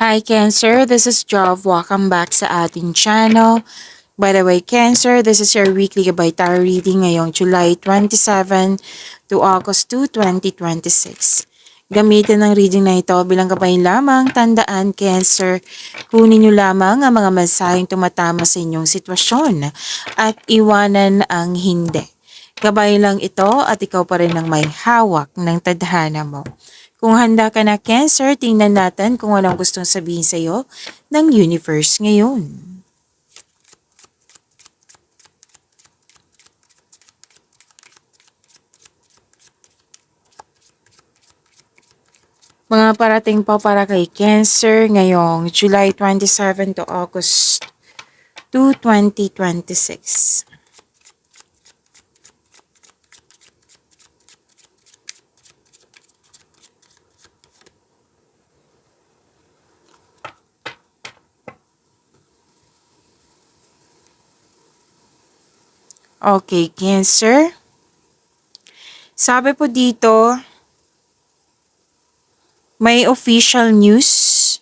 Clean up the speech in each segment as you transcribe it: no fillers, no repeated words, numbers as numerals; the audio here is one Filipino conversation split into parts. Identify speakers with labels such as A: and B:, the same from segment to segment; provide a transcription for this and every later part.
A: Hi Cancer, this is Jov. Welcome back sa ating channel. By the way, Cancer, this is your weekly Gabay Tarot reading ngayong July 27 to August 2, 2026. Gamitin ang reading na ito bilang gabay lamang. Tandaan, Cancer, kunin niyo lamang ang mga mensaheng tumatama sa inyong sitwasyon at iwanan ang hindi. Gabay lang ito at ikaw pa rin ang may hawak ng tadhana mo. Kung handa ka na, Cancer, tingnan natin kung anong gustong sabihin sa iyo ng universe ngayon. Mga parating pa para kay Cancer ngayong July 27 to August 2, 2026. Okay, Cancer. Sabi po dito, may official news.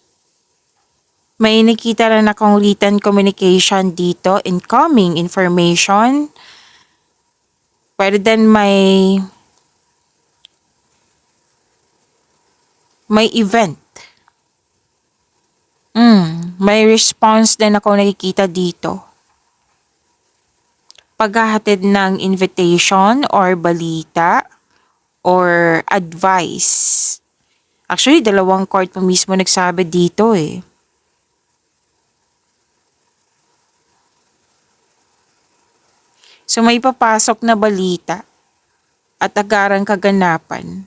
A: May nakita rin akong written communication dito, incoming information. Pwede din may event. May response din ako nakikita dito. Paghahatid ng invitation or balita or advice. Actually, dalawang card pa mismo nagsabi dito eh. So may papasok na balita at agarang kaganapan.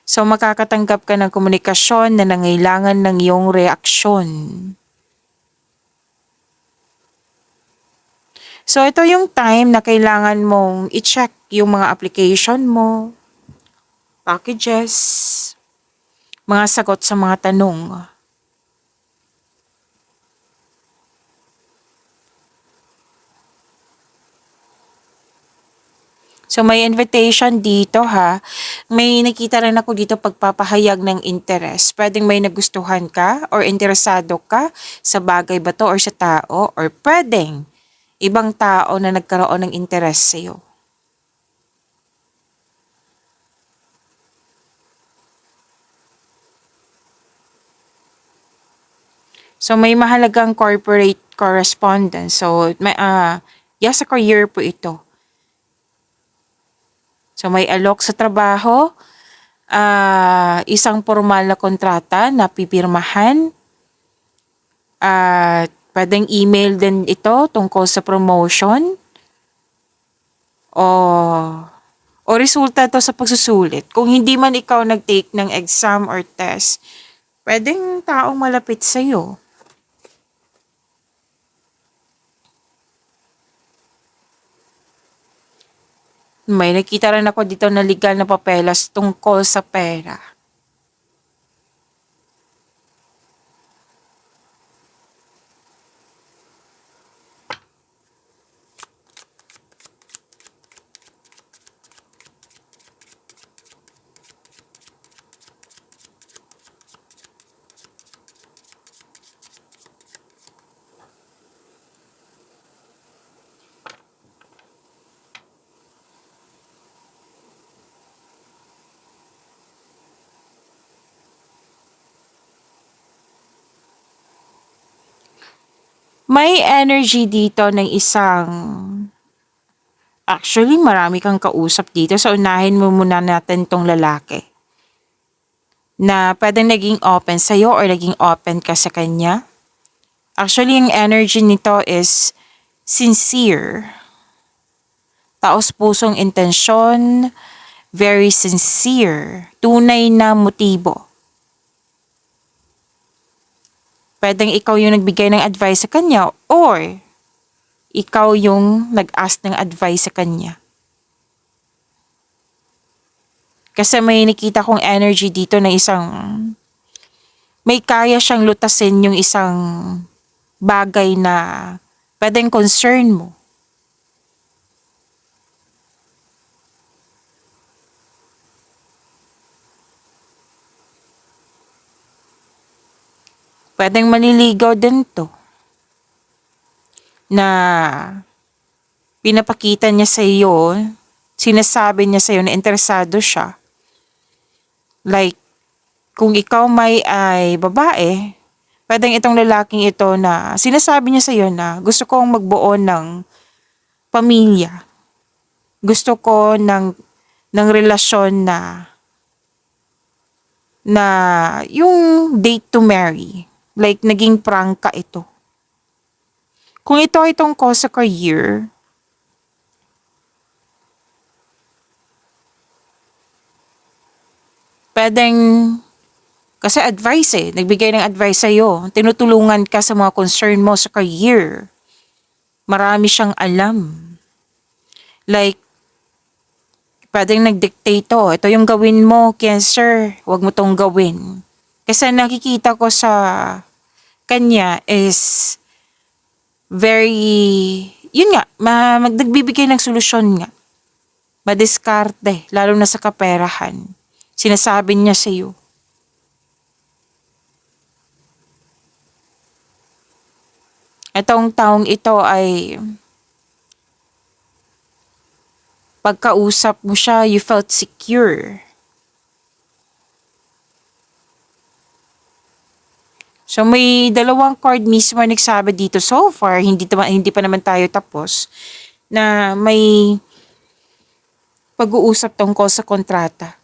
A: So makakatanggap ka ng komunikasyon na nangailangan ng iyong reaksyon. So ito yung time na kailangan mong i-check yung mga application mo, packages, mga sagot sa mga tanong. So may invitation dito ha. May nakita rin ako dito pagpapahayag ng interest. Pwedeng may nagustuhan ka or interesado ka sa bagay ba to or sa tao, or pwedeng ibang tao na nagkaroon ng interest sa iyo. So may mahalagang corporate correspondence. So may sa career po ito. So may alok sa trabaho, isang formal na kontrata na pipirmahan, at pwedeng email din ito tungkol sa promotion o resulta to sa pagsusulit. Kung hindi man ikaw nag-take ng exam or test, pwedeng taong malapit sa'yo. May nakita rin ako dito na legal na papelas tungkol sa pera. May energy dito ng actually marami kang kausap dito. So unahin mo muna natin tong lalaki na pwedeng naging open sa'yo or naging open ka sa kanya. Actually, yung energy nito is sincere. Taos pusong intensyon, very sincere, tunay na motibo. Pwedeng ikaw yung nagbigay ng advice sa kanya or ikaw yung nag-ask ng advice sa kanya. Kasi may nakita kong energy dito na may kaya siyang lutasin yung isang bagay na pwedeng concern mo. Pwedeng maliligaw din to na pinapakita niya sa iyo, sinasabi niya sa iyo na interesado siya. Like, kung ikaw may ay babae, pwedeng itong lalaking ito na sinasabi niya sa iyo na gusto kong magbuo ng pamilya. Gusto ko ng relasyon na yung date to marry. Like, naging prangka ito. Kung ito ay tungkol sa career, pwedeng, kasi advice nagbigay ng advice sa'yo. Tinutulungan ka sa mga concern mo sa career. Marami siyang alam. Like, pwedeng nag-dictate to. Ito yung gawin mo, Cancer. Huwag mo tong gawin. Kasi nakikita ko sa kanya is very, yun nga, nagbibigay ng solusyon nga. Madiskarte, lalo na sa kaperahan. Sinasabi niya sa iyo. Itong taong ito ay pagkausap mo siya, you felt secure. So may dalawang card mismo nagsabi dito so far, hindi pa naman tayo tapos, na may pag-uusap tungkol sa kontrata.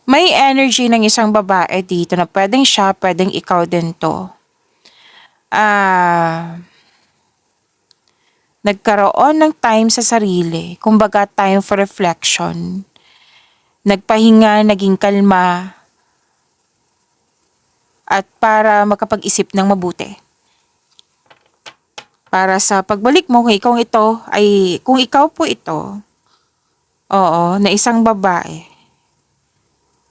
A: May energy ng isang babae dito na pwedeng siya, pwedeng ikaw din to. Nagkaroon ng time sa sarili, kumbaga time for reflection. Nagpahinga, naging kalma, at para makapag-isip ng mabuti. Para sa pagbalik mo, kung ikaw po ito, oo, na isang babae,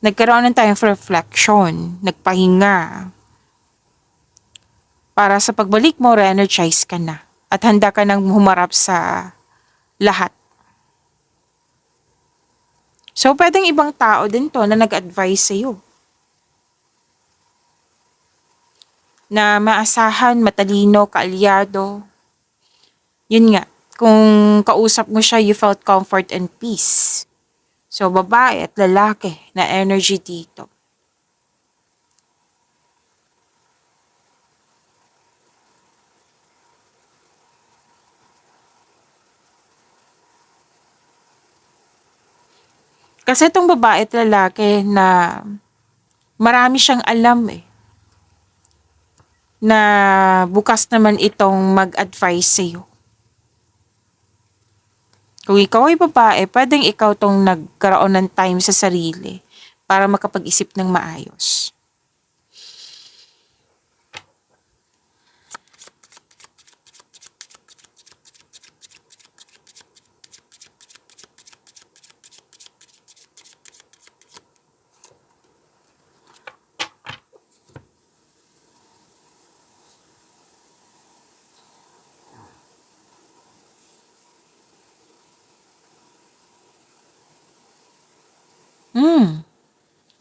A: nagkaroon ng time for reflection, nagpahinga. Para sa pagbalik mo, re-energize ka na. At handa ka nang humarap sa lahat. So, pwedeng ibang tao din to na nag-advise sa'yo. Na maasahan, matalino, kaalyado. Yun nga, kung kausap mo siya, you felt comfort and peace. So, babae at lalaki na energy dito. Kasi itong babae at lalaki na marami siyang alam na bukas naman itong mag-advise sa'yo. Kung ikaw ay babae, pwedeng ikaw tong nagkaroon ng time sa sarili para makapag-isip ng maayos.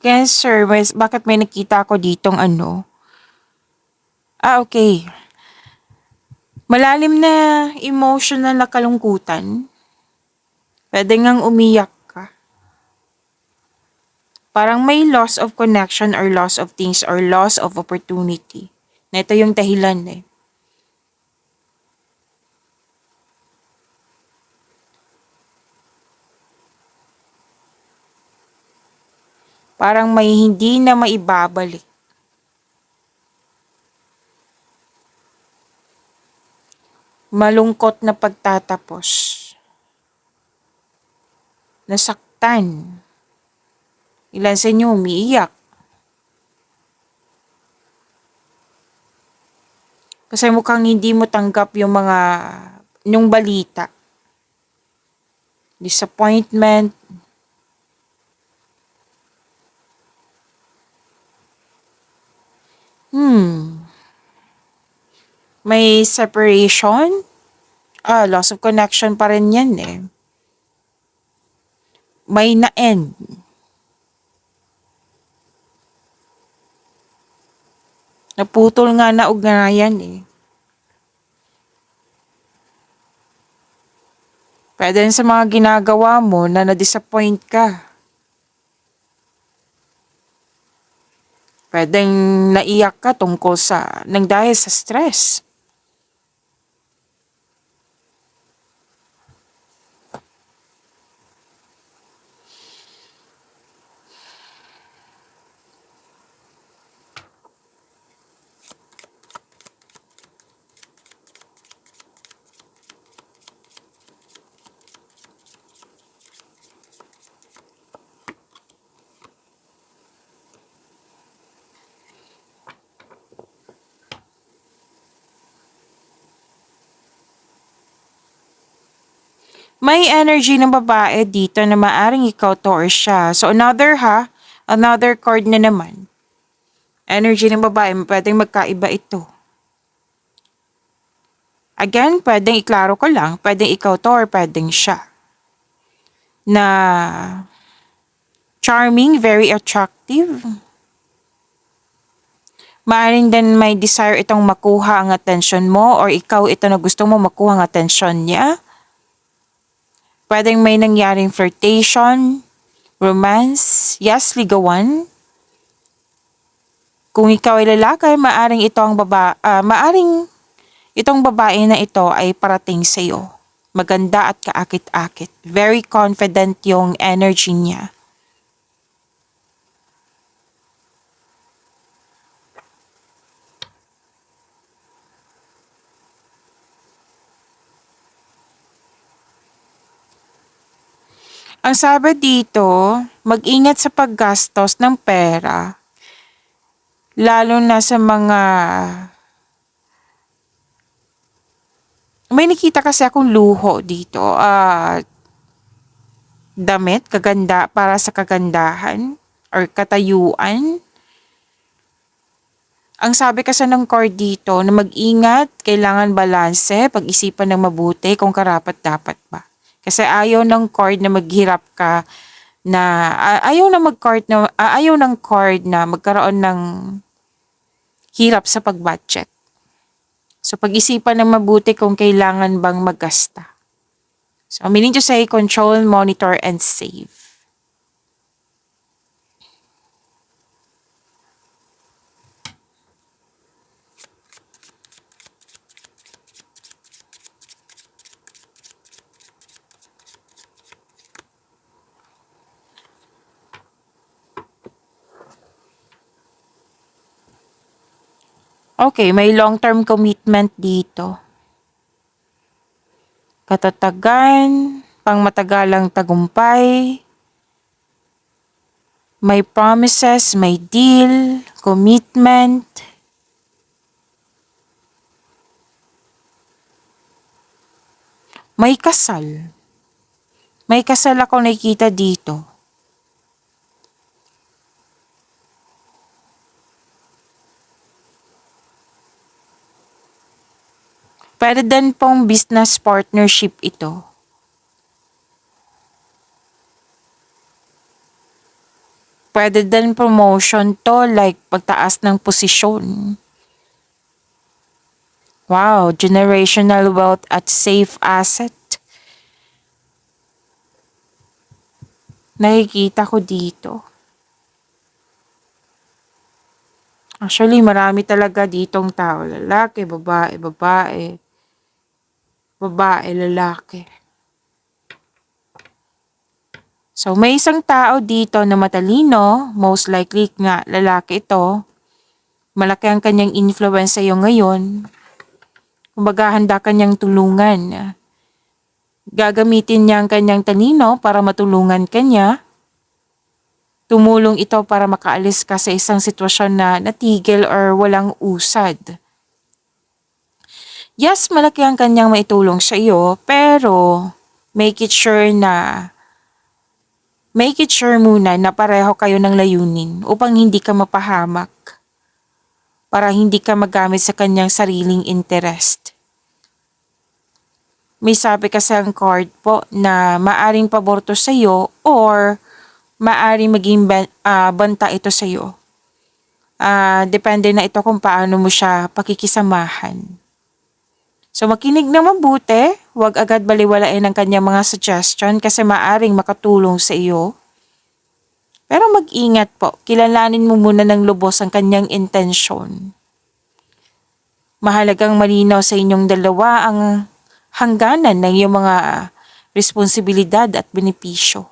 A: Cancer, bakit may nakita ko ditong ano? Okay. Malalim na emotional na kalungkutan. Pwede ngang umiyak ka. Parang may loss of connection or loss of things or loss of opportunity. Na ito yung dahilan Parang may hindi na maibabalik. Malungkot na pagtatapos. Nasaktan. Ilan sa inyo umiiyak. Kasi mukhang hindi mo tanggap yung balita. Disappointment. May separation. Loss of connection pa rin yan eh. May na-end. Naputol nga na ugnayan eh. Pwede rin sa mga ginagawa mo na na-disappoint ka. Pwedeng naiyak ka tungkol nang dahil sa stress. May energy ng babae dito na maaring ikaw to or siya. So another card na naman. Energy ng babae, pwedeng magkaiba ito. Again, pwedeng iklaro ko lang, pwedeng ikaw to or pwedeng siya. Na charming, very attractive. Maaring din may desire itong makuha ang atensyon mo or ikaw ito na gusto mo makuha ang atensyon niya. Pwedeng may nangyaring flirtation, romance, yes, ligawan. Kung ikaw ay lalaki, maaring itong babae na ito ay parating sa iyo. Maganda at kaakit-akit. Very confident yung energy niya. Ang sabi dito, mag-ingat sa paggastos ng pera. Lalo na sa mga... May nakita kasi akong luho dito. Damit, para sa kagandahan or katayuan. Ang sabi kasi ng card dito na mag-ingat, kailangan balanse, pag-isipan ng mabuti kung karapat-dapat ba. Kasi ayaw ng card na maghirap ka na ayaw ng card na magkaroon ng hirap sa pag-budget. So pag-isipan ng mabuti kung kailangan bang maggasta. So meaning to say, control, monitor, and save. Okay, may long-term commitment dito. Katatagan, pangmatagalang tagumpay, may promises, may deal, commitment. May kasal. May kasal ako nakikita dito. Pwede din pong business partnership ito. Pwede din promotion to, like pagtaas ng posisyon. Wow, generational wealth at safe asset. Nakikita ko dito. Actually, marami talaga ditong tao. Lalaki, babae, babae. Babae, lalaki. So, may isang tao dito na matalino, most likely nga lalaki ito. Malaki ang kanyang influence sa iyo ngayon. Kumbaga, handa kanyang tulungan. Gagamitin niya ang kanyang talino para matulungan kanya. Tumulong ito para makaalis ka sa isang sitwasyon na natigil or walang usad. Yes, malaki ang kanyang maitulong sa iyo, pero make it sure na make it sure muna na pareho kayo ng layunin upang hindi ka mapahamak, para hindi ka magamit sa kanyang sariling interest. May sabi kasi ang card po na maaring pabor to sa iyo or maaring maging banta ito sa iyo. Depende na ito kung paano mo siya pakikisamahan. So makinig na mabuti, huwag agad baliwalain ang kanyang mga suggestion kasi maaring makatulong sa iyo. Pero mag-ingat po, kilalanin mo muna ng lubos ang kanyang intensyon. Mahalagang malinaw sa inyong dalawa ang hangganan ng iyong mga responsibilidad at benepisyo.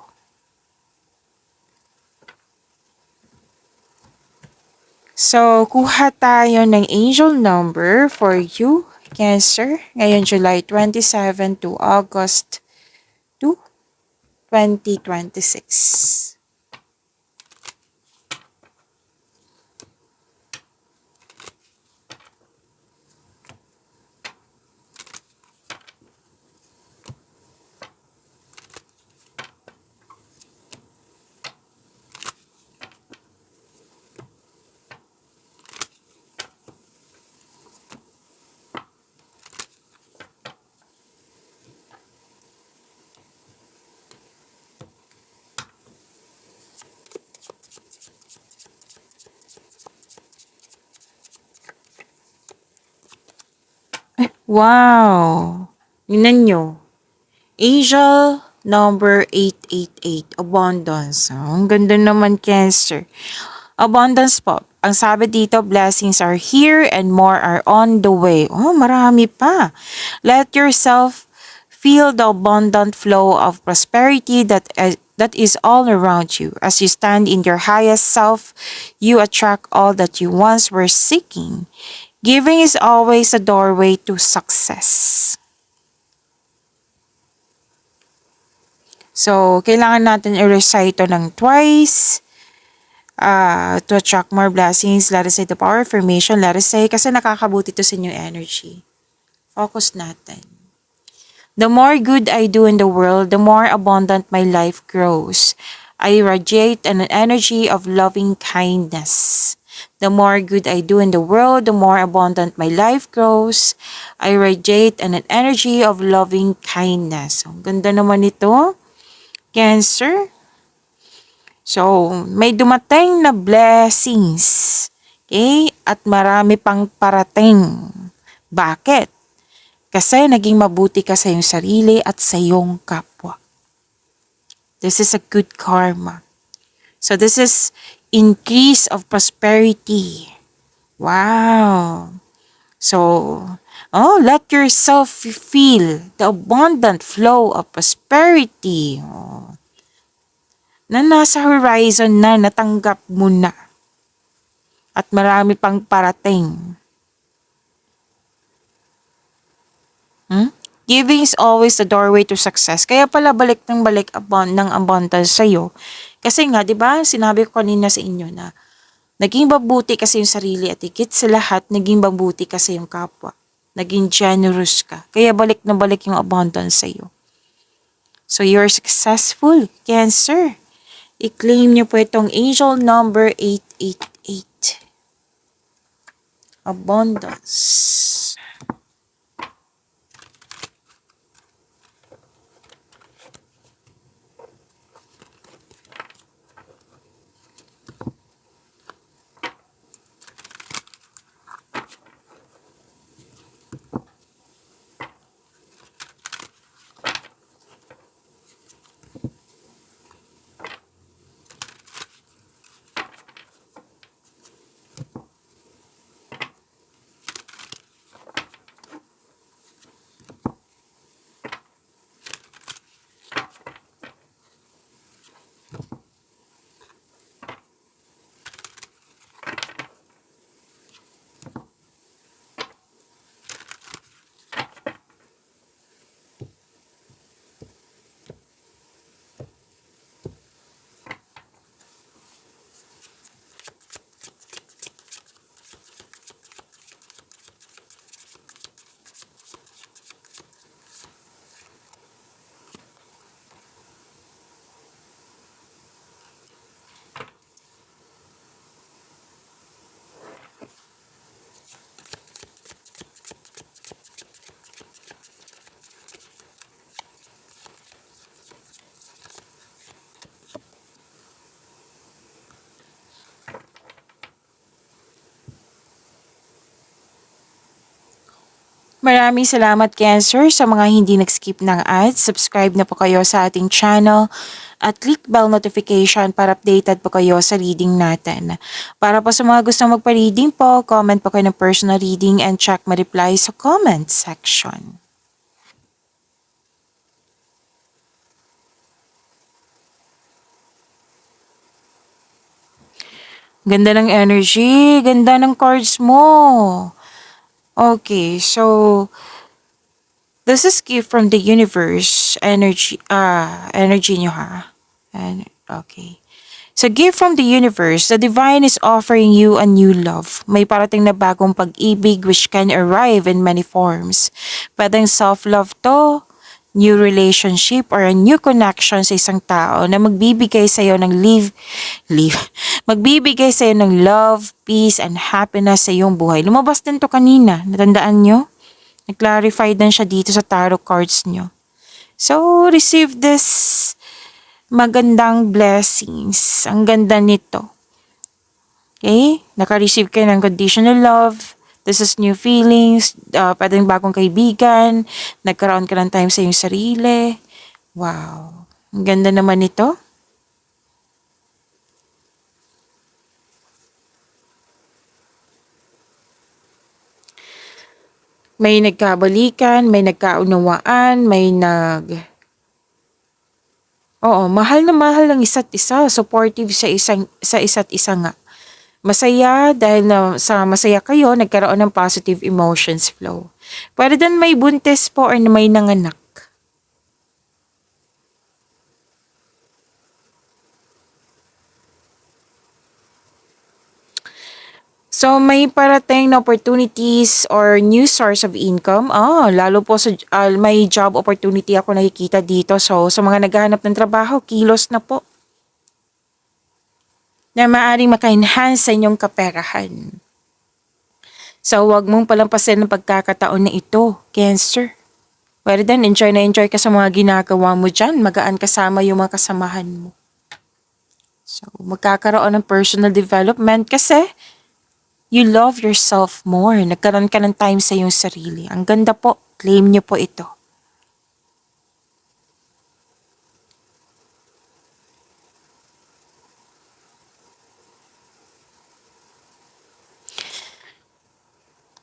A: So, kuha tayo ng angel number for you, Cancer, ngayon July 27 to August 2, 2026. Wow! Tingnan nyo. Angel number 888, abundance. Oh, ang ganda naman, Cancer. Abundance po. Ang sabi dito, blessings are here and more are on the way. Oh, marami pa. Let yourself feel the abundant flow of prosperity that is all around you. As you stand in your highest self, you attract all that you once were seeking. Giving is always a doorway to success. So, kailangan natin i-recite ito ng twice to attract more blessings. Let us say the power affirmation. Let us say, kasi nakakabuti ito sa inyong energy. Focus natin. The more good I do in the world, the more abundant my life grows. I radiate an energy of loving kindness. The more good I do in the world, the more abundant my life grows. I radiate an energy of loving kindness. Ang ganda naman ito. Cancer. So, may dumating na blessings. Okay? At marami pang parating. Bakit? Kasi naging mabuti ka sa iyong sarili at sa iyong kapwa. This is a good karma. So, this is increase of prosperity. Wow. So, let yourself feel the abundant flow of prosperity. Na nasa horizon na, natanggap mo na. At marami pang parating. Giving is always the doorway to success. Kaya pala balik ng abundance sa'yo. Kasi nga, di ba, sinabi ko kanina sa inyo na naging mabuti kasi yung sarili at higit sa lahat, naging mabuti kasi yung kapwa. Naging generous ka. Kaya balik na balik yung abundance sa'yo. So, you're successful, Cancer. I-claim niyo po itong angel number 888. Abundance. Maraming salamat, Cancer, sa mga hindi nag-skip ng ads. Subscribe na po kayo sa ating channel at click bell notification para updated po kayo sa reading natin. Para po sa mga gusto magpa-reading po, comment po kayo ng personal reading and check ma-reply sa comment section. Ganda ng energy, ganda ng cards mo. Okay, so this is gift from the universe, energy nyo ha. And, okay. So gift from the universe, the divine is offering you a new love. May parating na bagong pag-ibig which can arrive in many forms. Pwedeng self-love to, new relationship, or a new connection sa isang tao na magbibigay sa'yo ng magbibigay sa'yo ng love, peace, and happiness sa iyong buhay. Lumabas din to kanina, natandaan nyo? Nag-clarify din siya dito sa tarot cards nyo. So, receive this magandang blessings. Ang ganda nito. Okay? Naka-receive kayo ng conditional love. This is new feelings. Pwedeng bagong kaibigan. Nagkaroon ka ng time sa iyong sarili. Wow. Ang ganda naman nito. May nagkabalikan, may nagkaunawaan, Oo, mahal na mahal ng isa't isa, supportive sa isa't isa nga. Masaya dahil sa masaya kayo, nagkaroon ng positive emotions flow. Pwede din may buntis po or may nanganak. So may parating na opportunities or new source of income. Lalo po sa may job opportunity ako nakikita dito. So sa mga naghahanap ng trabaho, kilos na po. Na maaaring maka-enhance sa inyong kaperahan. So huwag mong palampasin ang pagkakataon na ito, Cancer. Pwede din, enjoy na enjoy ka sa mga ginagawa mo dyan. Magaan kasama yung mga kasamahan mo. So magkakaroon ng personal development kasi you love yourself more. Nagkaroon ka ng time sa iyong sarili. Ang ganda po. Claim niyo po ito.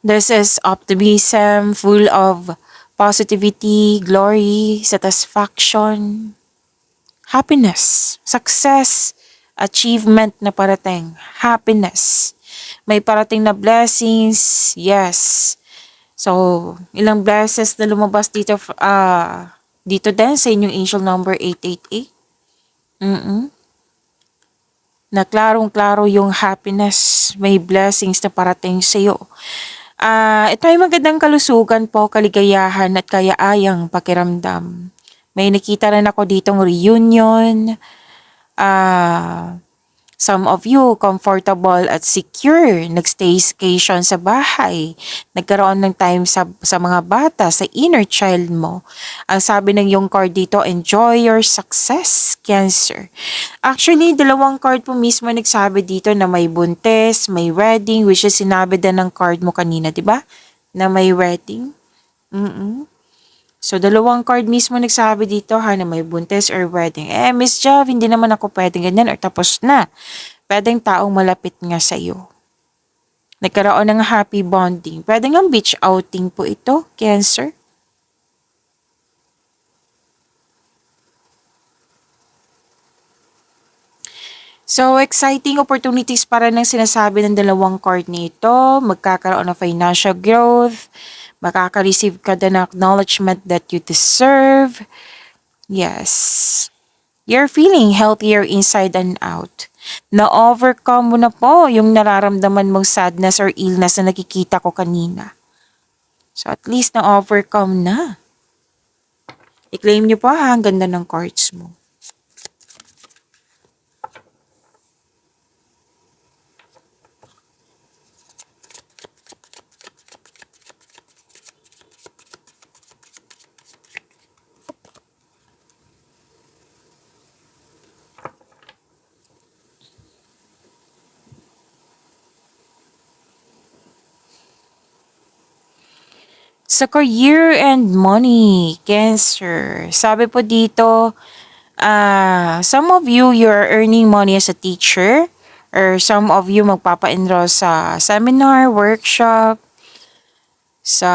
A: This is optimism, full of positivity, glory, satisfaction, happiness, success, achievement na parating, happiness. May parating na blessings, yes. So, ilang blessings na lumabas dito, dito din sa inyong angel number 888. Na klarong-klaro yung happiness, may blessings na parating sa iyo. Ito ay magandang kalusugan po, kaligayahan at kayaayang pakiramdam. May nakita rin ako ditong reunion. Some of you comfortable at secure, nag-staycation sa bahay, nagkaroon ng time sa mga bata, sa inner child mo. Ang sabi ng yung card dito, enjoy your success, Cancer. Actually, dalawang card po mismo nagsabi dito na may buntis, may wedding, which is sinabi din ng card mo kanina, di ba? Na may wedding. So, dalawang card mismo nagsabi dito ha, na may buntis or wedding. Miss Jav, hindi naman ako pwedeng ganyan or tapos na. Pwedeng taong malapit nga sa'yo. Nagkaroon ng happy bonding. Pwedeng ang beach outing po ito, Cancer. So, exciting opportunities para ng sinasabi ng dalawang card nito. Magkakaroon ng financial growth. Makaka-receive ka din ng acknowledgement that you deserve. Yes. You're feeling healthier inside and out. Na-overcome mo na po yung nararamdaman mong sadness or illness na nakikita ko kanina. So, at least na-overcome na. I-claim nyo po ha, ang ganda ng cards mo. Sa career and money, Cancer. Sabi po dito, some of you, you're earning money as a teacher, or some of you magpapa-enroll sa seminar, workshop, sa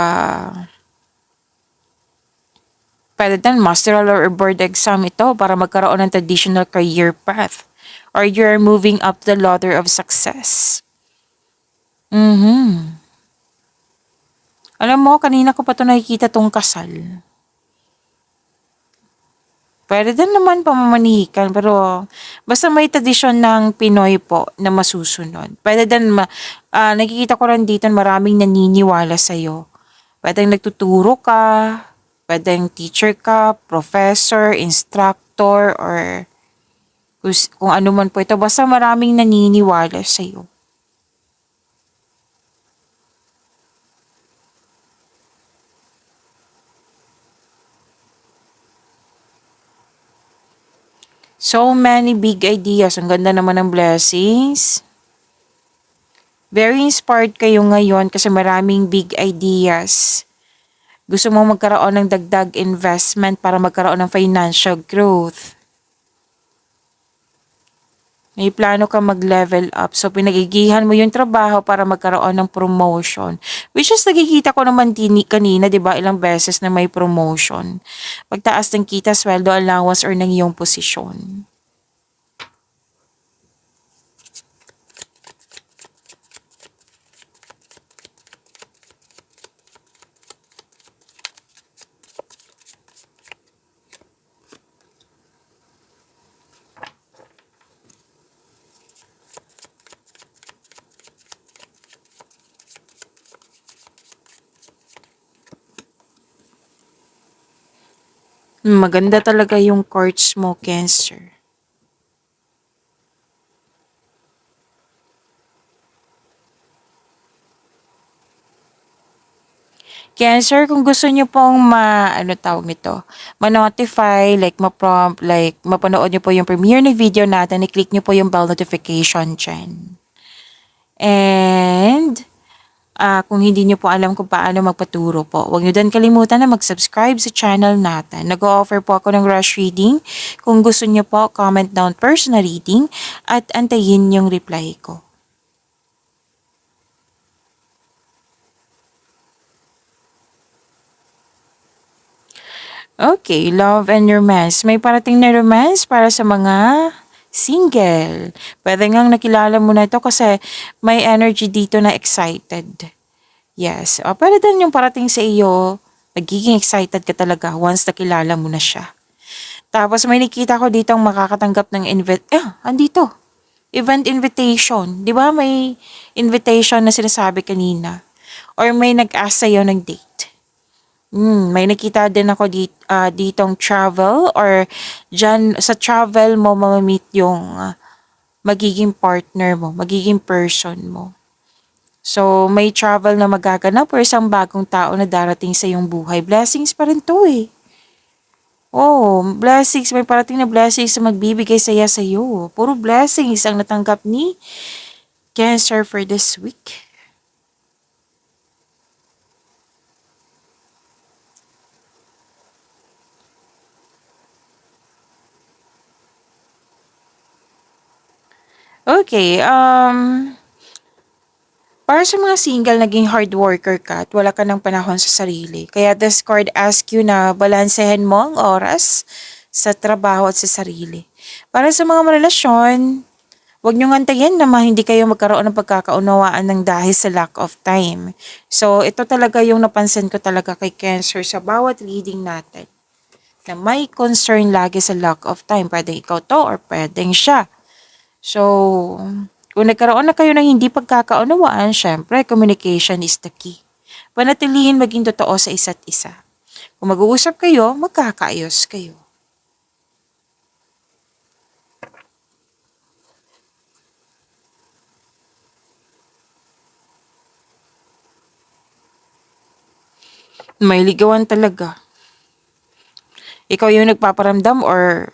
A: pwede din masteral or board exam ito para magkaroon ng traditional career path. Or you're moving up the ladder of success. Mhm. Alam mo, kanina ko pa ito nakikita tong kasal. Pwede din naman pamamanihikan, pero basta may tradisyon ng Pinoy po na masusunod. Pwede din, nakikita ko rin dito maraming naniniwala sa'yo. Pwedeng nagtuturo ka, pwedeng teacher ka, professor, instructor, or kung ano man po ito. Basta maraming naniniwala sa'yo. So many big ideas. Ang ganda naman ng blessings. Very inspired kayo ngayon kasi maraming big ideas. Gusto mo magkaroon ng dagdag investment para magkaroon ng financial growth. May plano ka mag-level up. So, pinagigihan mo yung trabaho para magkaroon ng promotion. Which is, nagkikita ko naman kanina, di ba, ilang beses na may promotion. Pagtaas ng kita, sweldo, allowance, or ng iyong posisyon. Maganda talaga yung cards mo, Cancer. Cancer, kung gusto niyo pong ano tawag nito, ma-notify, like ma-prompt, like mapanood niyo po yung premiere ng video natin, i-click niyo po yung bell notification dyan. And, kung hindi niyo po alam kung paano magpaturo po, huwag niyo din kalimutan na mag-subscribe sa channel natin. Nag-o-offer po ako ng rush reading. Kung gusto niyo po, comment down personal reading at antayin yung reply ko. Okay, love and romance. May parating na romance para sa mga single. Pwede ngang nakilala mo na ito kasi may energy dito na excited. Yes. O, pwede din yung parating sa iyo, magiging excited ka talaga once nakilala mo na siya. Tapos may nakita ko dito ang makakatanggap ng andito. Event invitation. Di ba may invitation na sinasabi kanina? Or may nag-ask sa'yo ng date. May nakita din ako ditong travel or dyan sa travel mo mamamit yung magiging partner mo, magiging person mo. So, may travel na magaganap or isang bagong tao na darating sa iyong buhay. Blessings pa rin to eh. Oh, blessings. May parating na blessings na magbibigay saya sa iyo. Puro blessings ang natanggap ni Cancer for this week. Okay, para sa mga single, naging hard worker ka at wala ka ng panahon sa sarili. Kaya this card asks you na balansehin mo ang oras sa trabaho at sa sarili. Para sa mga relasyon, huwag niyong antayin na hindi kayo magkaroon ng pagkakaunawaan ng dahil sa lack of time. So, ito talaga yung napansin ko talaga kay Cancer sa bawat reading natin. Na may concern lagi sa lack of time. Pwedeng ikaw to or pwedeng siya. So, kung nagkaroon na kayo ng hindi pagkakaunawaan, syempre, communication is the key. Panatilihin maging totoo sa isa't isa. Kung mag-uusap kayo, magkakaayos kayo. May ligawan talaga. Ikaw yung nagpaparamdam or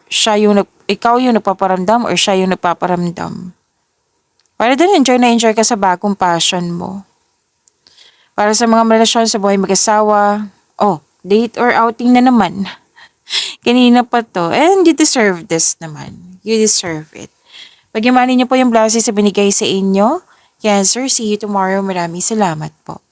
A: ikaw yung nagpaparamdam or siya yung nagpaparamdam. Para din enjoy na enjoy ka sa bagong passion mo. Para sa mga relasyon sa buhay mag-asawa, oh, date or outing na naman. Kanina pa to. And you deserve this naman. You deserve it. Pagyamanin niyo po yung blessings sa binigay sa inyo. Cancer, see you tomorrow. Maraming salamat po.